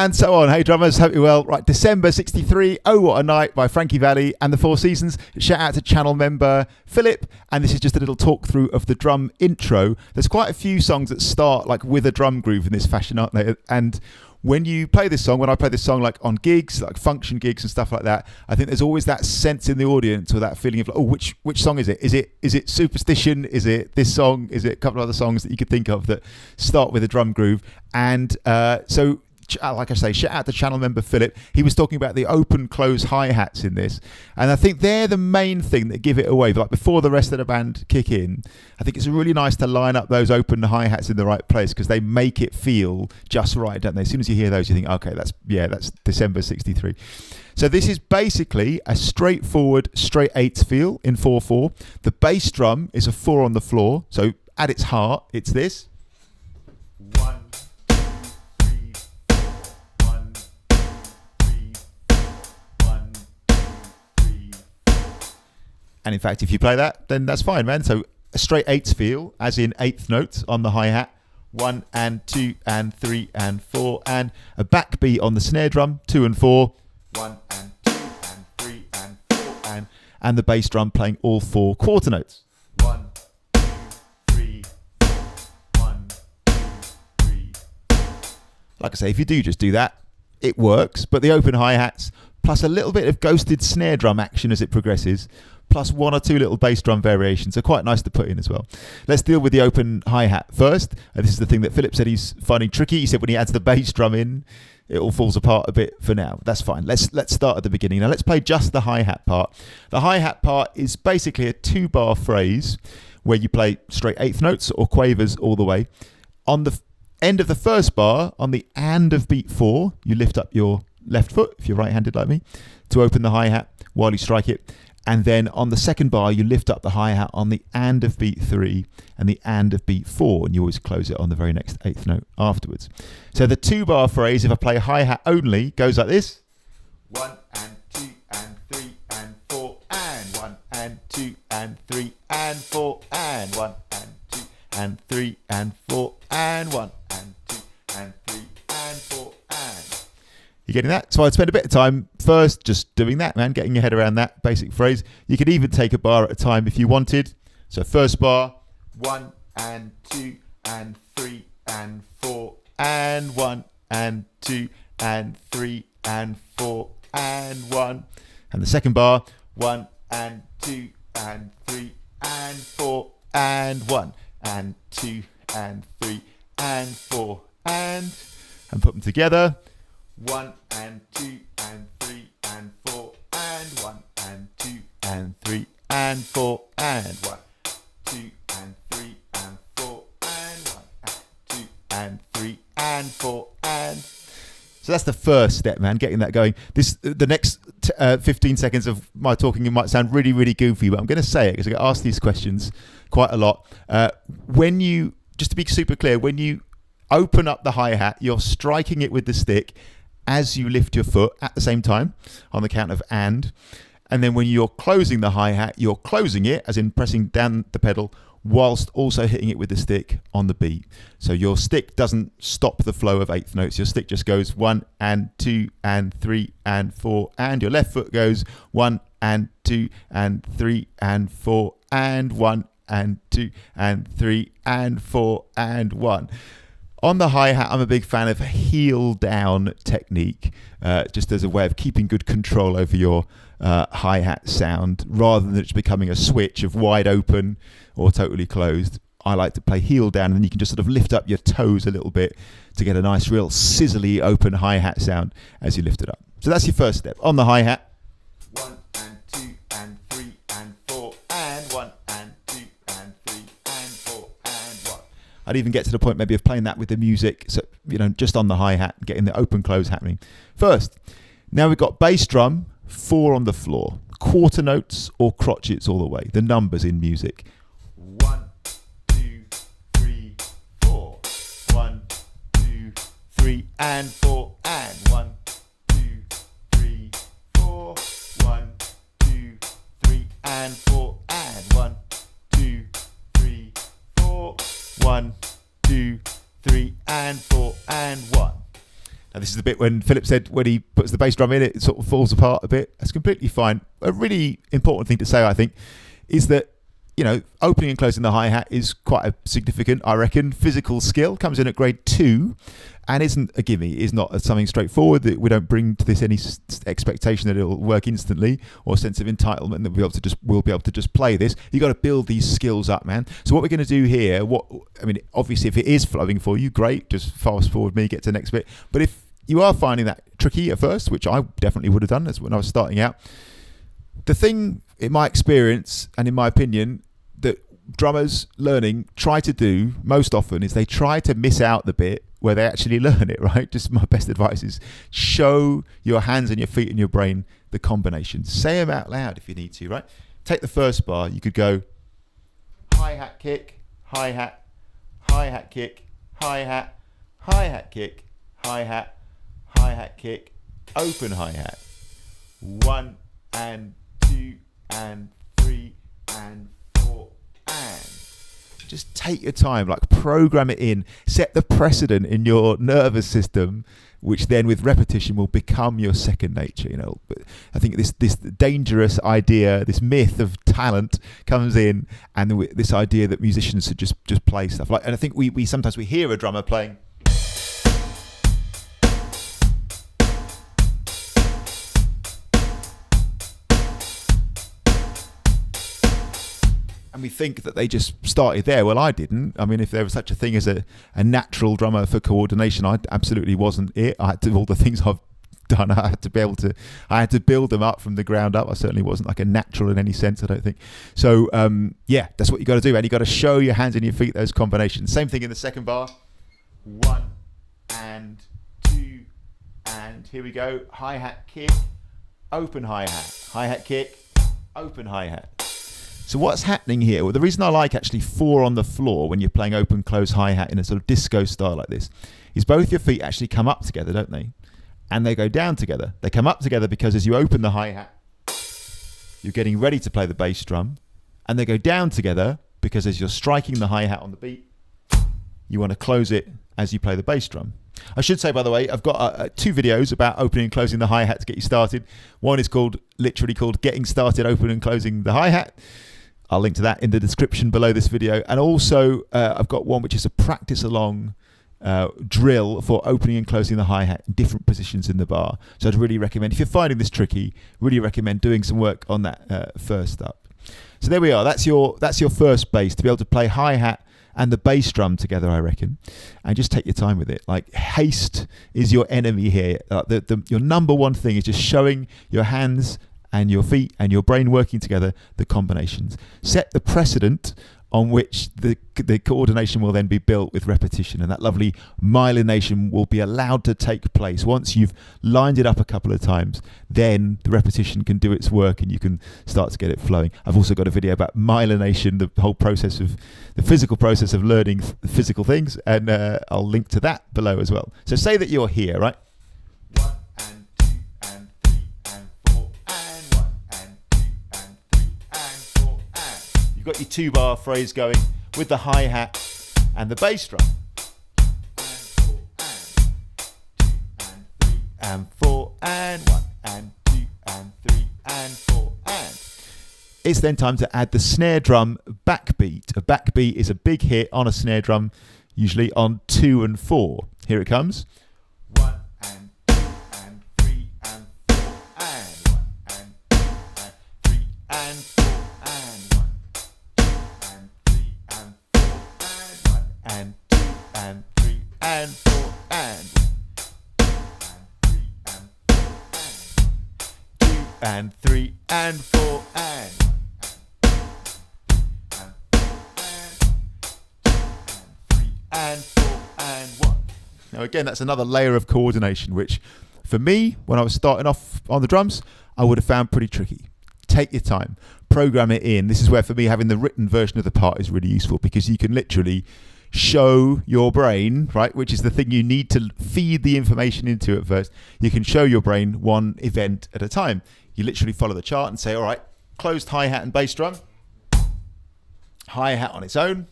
And so on. Hey drummers, hope you're well. Right, December 63, Oh What a Night by Frankie Valli and the Four Seasons. Shout out to channel member Philip. And this is just a little talk through of the drum intro. There's quite a few songs that start like with a drum groove in this fashion, aren't they? And when you play this song, when I play this song like on gigs, like function gigs and stuff like that, I think there's always that sense in the audience or that feeling of like, oh, which song is it? Is it Superstition? Is it this song? Is it a couple of other songs that you could think of that start with a drum groove? And so like I say, shout out to channel member Philip. He was talking about the open close hi-hats in this, and I think they're the main thing that give it away. Like before the rest of the band kick in, I think it's really nice to line up those open hi-hats in the right place because they make it feel just right, don't they? As soon as you hear those, you think, okay, that's December 63. So this is basically a straightforward straight eights feel in 4/4. The bass drum is a 4 on the floor, so at its heart it's this 1. And in fact, if you play that, then that's fine, man. So a straight eights feel, as in eighth notes on the hi-hat, 1 and 2 and 3 and 4, and a backbeat on the snare drum, 2 and 4, 1 and 2 and 3 and 4, and the bass drum playing all 4 quarter notes. 1, 2, 3, 1, 2, 3. Like I say, if you do just do that, it works. But the open hi-hats, plus a little bit of ghosted snare drum action as it progresses, plus 1 or 2 little bass drum variations are quite nice to put in as well. Let's deal with the open hi-hat first. This is the thing that Philip said he's finding tricky. He said when he adds the bass drum in, it all falls apart a bit for now. That's fine. Let's start at the beginning. Now let's play just the hi-hat part. The hi-hat part is basically a 2-bar phrase where you play straight eighth notes or quavers all the way. On the end of the first bar, on the and of beat 4, you lift up your left foot, if you're right-handed like me, to open the hi-hat while you strike it. And then on the second bar, you lift up the hi-hat on the and of beat 3 and the and of beat 4, and you always close it on the very next eighth note afterwards. So the 2-bar phrase, if I play hi-hat only, goes like this. 1 and 2 and 3 and 4 and 1 and 2 and 3 and 4 and 1 and 2 and 3 and 4 and 1 and 2 and 3 and 4 and... You getting that? So I'd spend a bit of time first just doing that, man, getting your head around that basic phrase. You could even take a bar at a time if you wanted. So first bar, 1 and 2 and 3 and 4 and 1 and 2 and 3 and 4 and 1. And the second bar, 1 and 2 and 3 and 4 and 1 and 2 and 3 and 4 and put them together. 1 and 2 and 3 and 4 and 1 and 2 and 3 and 4 and 1, 2 and 3 and 4 and 1 and 2 and 3 and 4 and... So that's the first step, man, getting that going. The next 15 seconds of my talking, it might sound really, really goofy, but I'm going to say it because I get asked these questions quite a lot. Just to be super clear, when you open up the hi-hat, you're striking it with the stick as you lift your foot at the same time on the count of and then when you're closing the hi-hat, you're closing it as in pressing down the pedal whilst also hitting it with the stick on the beat. So your stick doesn't stop the flow of eighth notes. Your stick just goes 1 and 2 and 3 and 4 and your left foot goes 1 and 2 and 3 and 4 and 1 and 2 and 3 and 4 and 1. On the hi-hat, I'm a big fan of heel down technique, just as a way of keeping good control over your hi-hat sound, rather than it becoming a switch of wide open or totally closed. I like to play heel down, and then you can just sort of lift up your toes a little bit to get a nice, real sizzly open hi-hat sound as you lift it up. So that's your first step. On the hi-hat, 1 and 2 and 3 and 4 and 1 and 2 and 3 and 4 and 1. I'd even get to the point maybe of playing that with the music, so just on the hi-hat, getting the open close happening. First, now we've got bass drum, 4 on the floor, quarter notes or crotchets all the way, the numbers in music. 1, 2, 3, 4. 1, 2, 3 and 4 and 1, 2, 3, 4. 1, 2, 3 and 4 and 1, 2, 3, 4. 1, 2, 3 and 4 and 1. Now, this is the bit when Philip said when he puts the bass drum in, it sort of falls apart a bit. That's completely fine. A really important thing to say, I think, is that, you know, opening and closing the hi-hat is quite a significant, I reckon, physical skill. Comes in at grade 2 and isn't a gimme, is not something straightforward. That we don't bring to this any expectation that it'll work instantly or sense of entitlement that we'll be able to just play this. You've got to build these skills up, man. So what we're going to do here, obviously if it is flowing for you, great, just fast forward me, get to the next bit. But if you are finding that tricky at first, which I definitely would have done as when I was starting out, the thing in my experience and in my opinion that drummers learning try to do most often is they try to miss out the bit where they actually learn it, right? Just my best advice is show your hands and your feet and your brain the combinations. Say them out loud if you need to, right? Take the first bar. You could go hi-hat kick, hi-hat, hi-hat kick, hi-hat, hi-hat kick, hi-hat, hi-hat kick, open hi-hat. 1 and 2 and 3 and 4 and. Just take your time, like program it in, set the precedent in your nervous system, which then with repetition will become your second nature, you know. But I think this dangerous idea, this myth of talent comes in, and this idea that musicians should just play stuff. Like, and I think we sometimes we hear a drummer playing, and we think that they just started there. Well, I didn't. I mean, if there was such a thing as a natural drummer for coordination, I absolutely wasn't it. I had to, all the things I've done, I had to build them up from the ground up. I certainly wasn't like a natural in any sense, I don't think. So, yeah, that's what you got to do, man. You got to show your hands and your feet those combinations. Same thing in the second bar. 1 and 2 and here we go. Hi-hat kick, open hi-hat. Hi-hat kick, open hi-hat. So what's happening here? Well, the reason I like actually 4 on the floor when you're playing open, close, hi-hat in a sort of disco style like this is both your feet actually come up together, don't they? And they go down together. They come up together because as you open the hi-hat, you're getting ready to play the bass drum. And they go down together because as you're striking the hi-hat on the beat, you want to close it as you play the bass drum. I should say, by the way, I've got 2 videos about opening and closing the hi-hat to get you started. One is literally called Getting Started Opening and Closing the Hi-Hat. I'll link to that in the description below this video. And also, I've got one which is a practice along drill for opening and closing the hi-hat in different positions in the bar. So I'd really recommend, if you're finding this tricky, really recommend doing some work on that first up. So there we are. That's your first bass, to be able to play hi-hat and the bass drum together, I reckon. And just take your time with it. Like, haste is your enemy here. Your number one thing is just showing your hands and your feet and your brain working together, the combinations. Set the precedent on which the coordination will then be built with repetition, and that lovely myelination will be allowed to take place. Once you've lined it up a couple of times, then the repetition can do its work and you can start to get it flowing. I've also got a video about myelination, the whole process of the physical process of learning physical things, and I'll link to that below as well. So say that you're here, right? 1 and 2 and 3 and 4 and 1 and 2 and 3 and 4 and. You've got your 2-bar phrase going with the hi-hat and the bass drum. And 4 and 1 and 2 and 3 and 4 and. It's then time to add the snare drum backbeat. A backbeat is a big hit on a snare drum, usually on 2 and 4. Here it comes. 1 and 2 and 3 and 4 and 1 and 2 and 3 and 4 and 1 and 3 and 4 and 1 and 2 and 3 and 4 and 2 and 3 and 4 and 3 and 4 and 1. Now again, that's another layer of coordination, which for me, when I was starting off on the drums, I would have found pretty tricky. Take your time, program it in. This is where for me having the written version of the part is really useful, because you can literally show your brain, right, which is the thing you need to feed the information into at first. You can show your brain one event at a time. You literally follow the chart and say, all right, closed hi-hat and bass drum, hi-hat on its own,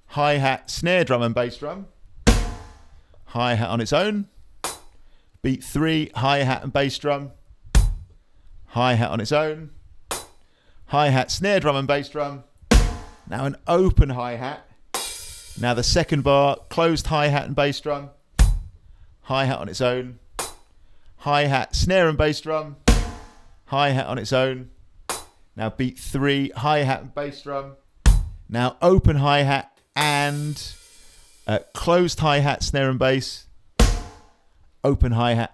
hi-hat, snare drum and bass drum, hi-hat on its own, beat 3, hi-hat and bass drum, hi-hat on its own, hi-hat, snare drum and bass drum, now an open hi-hat, now the second bar, closed hi-hat and bass drum, hi-hat on its own, hi-hat, snare and bass drum, hi-hat on its own, now beat 3, hi-hat and bass drum, now open hi-hat and closed hi-hat, snare and bass, open hi-hat,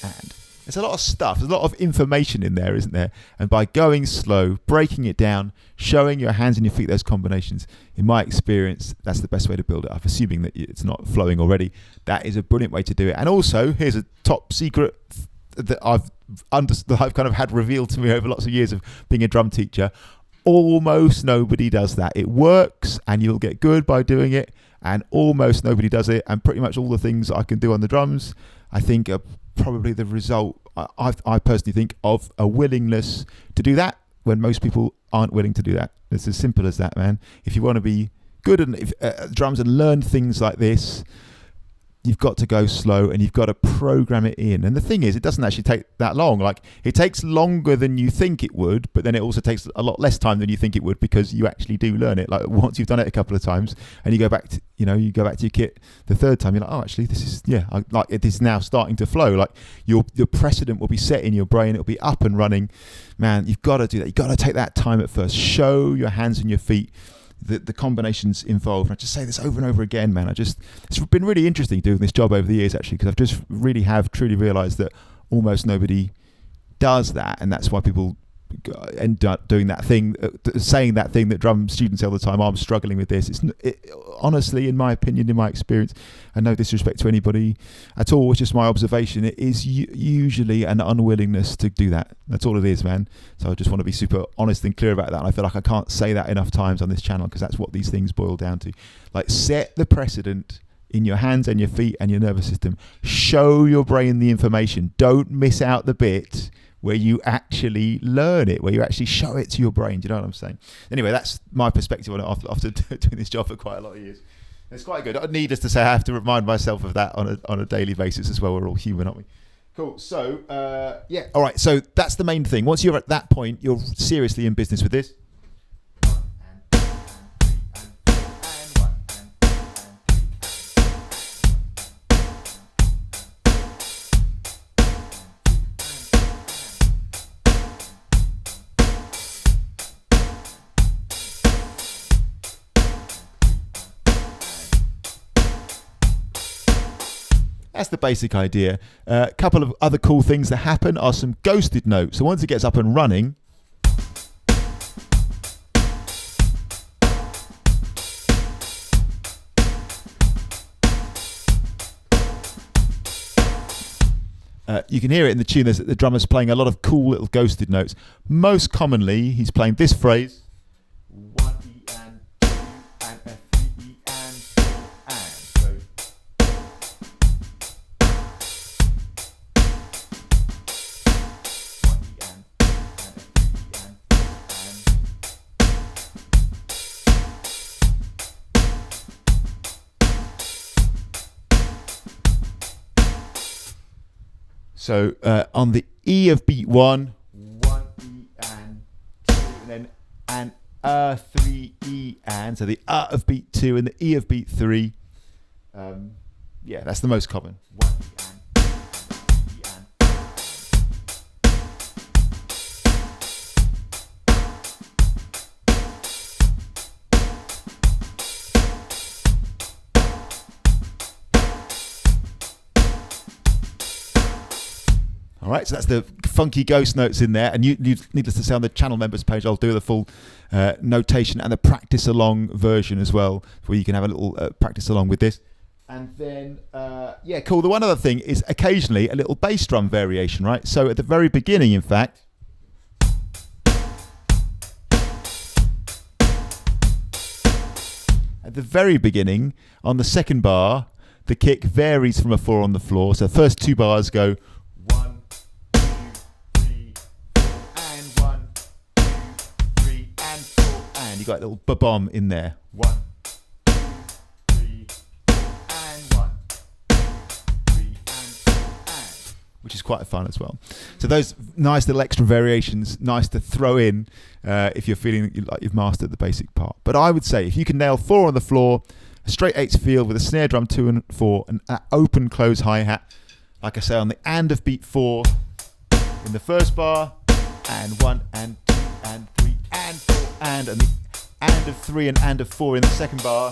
and there's a lot of stuff. There's a lot of information in there, isn't there? And by going slow, breaking it down, showing your hands and your feet those combinations, in my experience, that's the best way to build it up, assuming that it's not flowing already. That is a brilliant way to do it. And also, here's a top secret that I've kind of had revealed to me over lots of years of being a drum teacher. Almost nobody does that. It works, and you'll get good by doing it, and almost nobody does it. And pretty much all the things I can do on the drums, I think, are probably the result, I personally think, of a willingness to do that when most people aren't willing to do that. It's as simple as that, man. If you want to be good at drums and learn things like this, you've got to go slow and you've got to program it in. And the thing is, it doesn't actually take that long. Like, it takes longer than you think it would, but then it also takes a lot less time than you think it would, because you actually do learn it. Like, once you've done it a couple of times and you go back to, your kit the third time, you're like, oh, actually, this is, it is now starting to flow. Like, your precedent will be set in your brain. It'll be up and running. Man, you've got to do that. You've got to take that time at first. Show your hands and your feet the combinations involved. And I just say this over and over again, man. It's been really interesting doing this job over the years, actually, because I've just really have truly realized that almost nobody does that, and that's why people end up doing that thing, saying that thing that drum students say all the time, I'm struggling with this. Honestly, in my opinion, in my experience, and no disrespect to anybody at all, it's just my observation, it is usually an unwillingness to do that. That's all it is, man. So I just want to be super honest and clear about that. And I feel like I can't say that enough times on this channel, because that's what these things boil down to. Like, set the precedent in your hands and your feet and your nervous system. Show your brain the information. Don't miss out the bit where you actually learn it, where you actually show it to your brain. Do you know what I'm saying? Anyway, that's my perspective on it after doing this job for quite a lot of years. It's quite good. Needless to say, I have to remind myself of that on a daily basis as well. We're all human, aren't we? Cool. So, all right. So that's the main thing. Once you're at that point, you're seriously in business with this. That's the basic idea. A couple of other cool things that happen are some ghosted notes. So once it gets up and running, you can hear it in the tune. There's the drummer's playing a lot of cool little ghosted notes. Most commonly, he's playing this phrase. 1 E and 2 and a 3 E and 4 and. So So on the E of beat 1, 1 E and 2, and then an 3 E and. So the of beat 2 and the E of beat 3. Yeah, that's the most common. 1 E and. All right, so that's the funky ghost notes in there. And needless to say, on the channel members page, I'll do the full notation and the practice along version as well, where you can have a little practice along with this. And then, yeah, cool. The one other thing is occasionally a little bass drum variation, right? So at the very beginning, in fact, on the second bar, the kick varies from a 4 on the floor. So the first 2 bars go 1, 2, 3, 4, and 1, 2, 3, and 4, and you got a little ba-bomb in there. 1, 2, 3, 4, and 1, 2, 3, and 4, and. which is quite fun as well. So those nice little extra variations, nice to throw in if you're feeling like you've mastered the basic part. But I would say if you can nail 4 on the floor, a straight 8th feel with a snare drum 2 and 4, and an open close hi-hat, like I say, on the and of beat 4 in the first bar, and 1 and 2 and 3 and 4 and the and of 3 and of 4 in the second bar.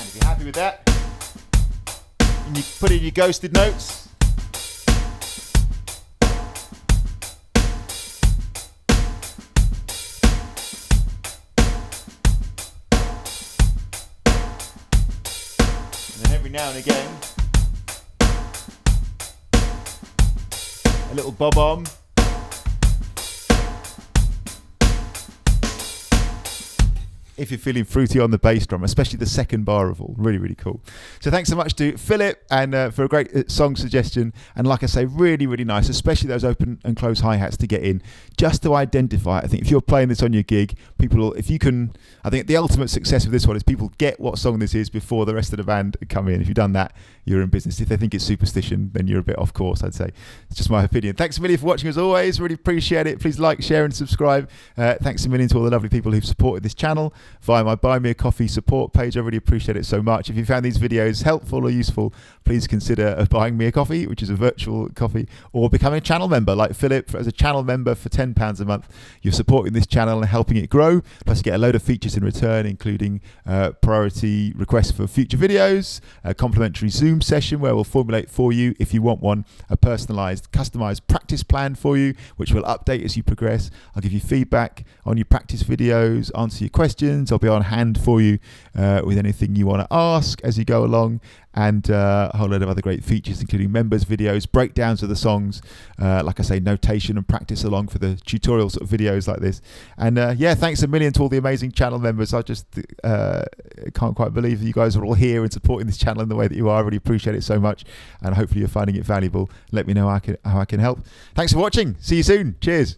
If you're happy with that, and you put in your ghosted notes. And then every now and again, a little bob-omb. If you're feeling fruity on the bass drum, especially the second bar of all. Really, really cool. So thanks so much to Philip and for a great song suggestion. And like I say, really, really nice, especially those open and close hi-hats to get in, just to identify. I think if you're playing this on your gig, people will, if you can, I think the ultimate success of this one is people get what song this is before the rest of the band come in. If you've done that, you're in business. If they think it's superstition, then you're a bit off course, I'd say. It's just my opinion. Thanks a million for watching as always. Really appreciate it. Please like, share and subscribe. Thanks a million to all the lovely people who've supported this channel via my Buy Me a Coffee support page. I really appreciate it so much. If you found these videos helpful or useful, please consider buying me a coffee, which is a virtual coffee, or becoming a channel member like Philip. As a channel member for £10 a month, you're supporting this channel and helping it grow. Plus you get a load of features in return, including priority requests for future videos, a complimentary Zoom session where we'll formulate for you, if you want one, a personalized, customized practice plan for you, which will update as you progress. I'll give you feedback on your practice videos, answer your questions. I'll be on hand for you with anything you want to ask as you go along, and a whole load of other great features, including members videos, breakdowns of the songs, like I say, notation and practice along for the tutorial sort of videos like this. And yeah, thanks a million to all the amazing channel members. I just can't quite believe that you guys are all here and supporting this channel in the way that you are. I really appreciate it so much, and hopefully you're finding it valuable. Let me know how I can help. Thanks for watching. See you soon. Cheers.